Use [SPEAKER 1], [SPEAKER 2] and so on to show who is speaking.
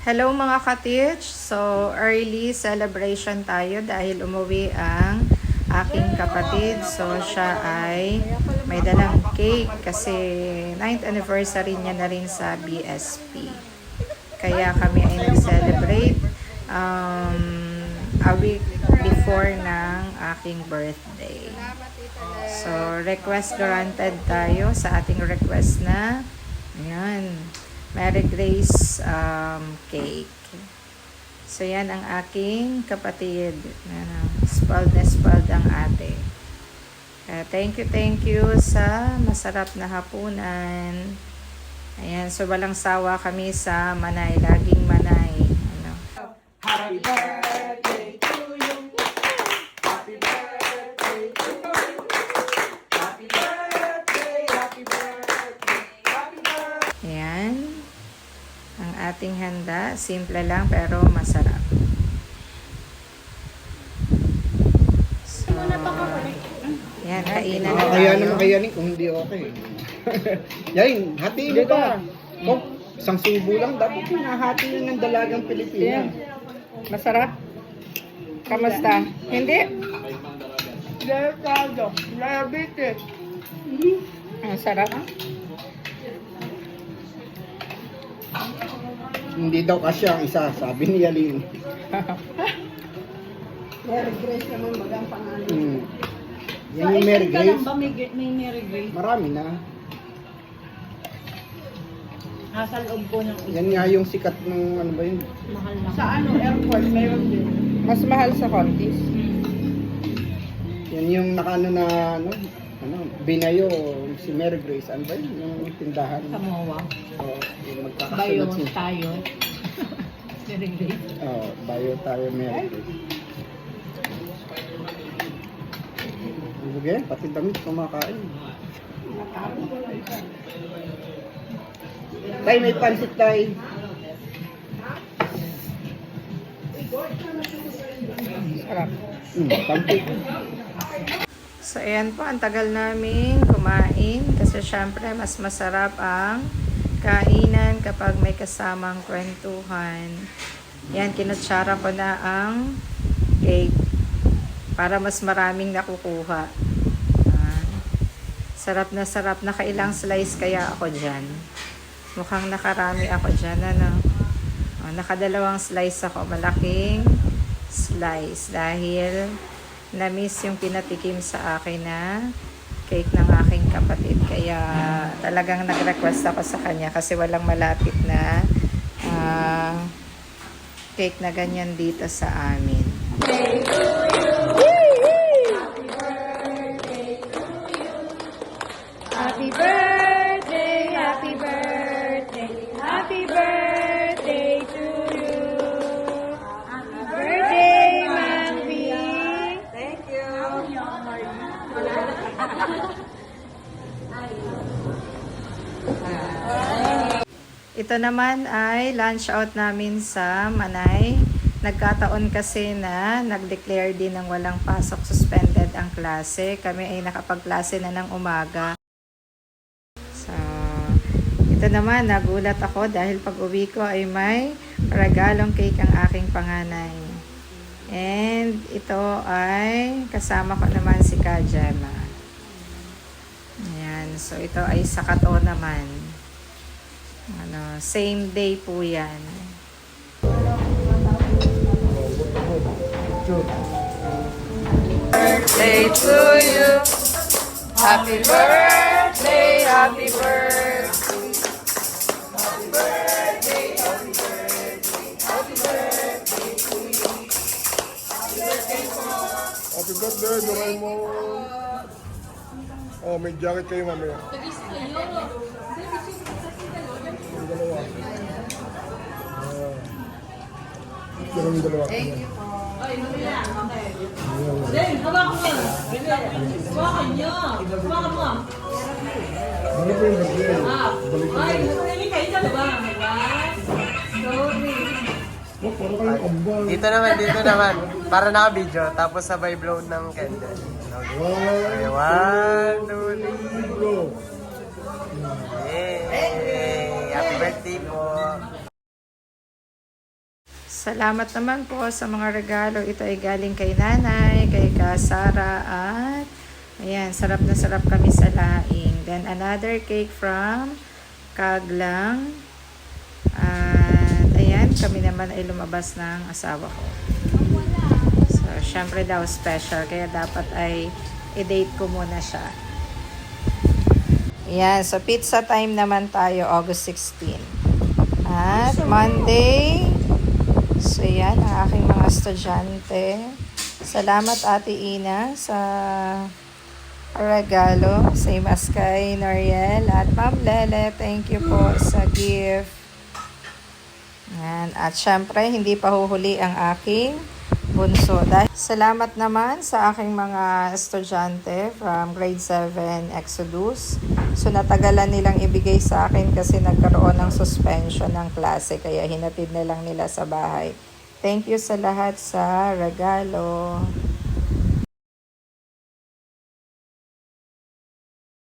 [SPEAKER 1] Hello mga ka-teach! So, early celebration tayo dahil umuwi ang aking kapatid. So, siya ay may dalang cake kasi 9th anniversary niya na rin sa BSP. Kaya kami ay nag-celebrate a week before ng aking birthday. So, request granted tayo sa ating request na ayan, Mary Grace cake. So, yan ang aking kapatid. Spoiled na spoiled ang ate. Thank you sa masarap na hapunan. Ayan, so walang sawa kami sa Manay. Laging Manay. Ano?
[SPEAKER 2] Happy birthday to you. Happy birthday to you. Happy birthday, happy birthday, happy birthday.
[SPEAKER 1] Ayan. Ang ating handa. Simple lang pero masarap. So, yan, kainan na
[SPEAKER 3] Kaya
[SPEAKER 1] tayo.
[SPEAKER 3] naman kayanin kung hindi okay. Yan, hatiin mo pa. Oh, isang subo lang, dapat pinahati yun ng dalagang Pilipina.
[SPEAKER 1] Masarap? Kamusta? Hindi?
[SPEAKER 2] Delikado, diabetes.
[SPEAKER 1] Ang sarap.
[SPEAKER 3] Hindi daw kasi ang isa, sabi ni Yaling.
[SPEAKER 2] Mary Grace naman magang pangalan.
[SPEAKER 3] Yan yung Mary Grace.
[SPEAKER 2] ba may Mary Grace?
[SPEAKER 3] Marami na.
[SPEAKER 2] Nasa loob ko ng
[SPEAKER 3] Yan nga yung sikat ng ano ba yun.
[SPEAKER 2] mahal na. Sa airport, mayroon din.
[SPEAKER 1] Mas mahal sa Contis.
[SPEAKER 3] Yan yung nakaano na binayo si Mary Grace. Ano ba yun? Yung tindahan.
[SPEAKER 2] Samoa.
[SPEAKER 3] Oh, yung
[SPEAKER 2] Bayo
[SPEAKER 3] magkakasunod siya.
[SPEAKER 2] tayo. Mary Grace.
[SPEAKER 3] Oh, bayo tayo Mary Grace. Ibigay, pati damit kumakain. Tay, may pansit tay.
[SPEAKER 1] Sarap.
[SPEAKER 3] Pansit.
[SPEAKER 1] So, ayan po, ang tagal namin kumain kasi syempre mas masarap ang kainan kapag may kasamang kwentuhan. Yan, kinutsara ko na ang cake para mas maraming nakukuha. Sarap na nakailang slice kaya ako dyan. Mukhang nakarami ako dyan, ano? Nakadalawang slice ako, malaking slice dahil na-miss yung pinatikim sa akin na cake ng aking kapatid. Kaya talagang nag-request ako sa kanya kasi walang malapit na cake na ganyan dito sa amin.
[SPEAKER 2] Happy birthday, happy birthday, happy birthday to you. Happy birthday, Mami. Thank you.
[SPEAKER 1] Ito naman ay lunch out namin sa Manay. Nagkataon kasi na nag-declare din ng walang pasok, suspended ang klase. Kami ay nakapagklase na ng umaga. So, ito naman, nagulat ako dahil pag uwi ko ay may regalong cake ang aking panganay. And ito ay kasama ko naman si Kajema. Ayan, so ito ay sakato naman. Same day po yan. Birthday to you. Happy birthday, happy birthday. Happy birthday, happy birthday, happy birthday to you. Happy birthday po.
[SPEAKER 4] Happy birthday, Doraemon! Oh, may jacket kayo mamaya. Yung dalawa. Yung dalawa.
[SPEAKER 2] Thank you po. Then, hawakan mo. Hawakan niyo. Hawakan mo.
[SPEAKER 4] Ano po yung birthday? Balik ko
[SPEAKER 2] Ay,
[SPEAKER 4] yan.
[SPEAKER 2] hindi kayo dalawa. Sorry.
[SPEAKER 4] Oh, parang kayong kambal.
[SPEAKER 5] Dito naman. Para naka-video, tapos sabay blow ng candle. Okay,
[SPEAKER 4] Wow!
[SPEAKER 5] 1, 2, 3.
[SPEAKER 4] Bro!
[SPEAKER 5] Yay! Happy birthday po!
[SPEAKER 1] Salamat naman po sa mga regalo. Ito ay galing kay nanay, kay Sara, at ayan, sarap na sarap kami sa laing. Then another cake from Kaglang. At ayan, kami naman ay lumabas ng asawa ko. So, syempre daw special, kaya dapat ay i-date ko muna siya. Ayan, so pizza time naman tayo, August 16. At Monday, so yan, ang aking mga estudyante. Salamat Ate Ina sa regalo. Same as kay Noriel. At Ma'am Lele, thank you po sa gift. Yan. At syempre, hindi pa huhuli ang aking bunso. Salamat naman sa aking mga estudyante from grade 7 Exodus. So, natagalan nilang ibigay sa akin kasi nagkaroon ng suspension ng klase. Kaya hinatid na lang nila sa bahay. Thank you sa lahat sa regalo.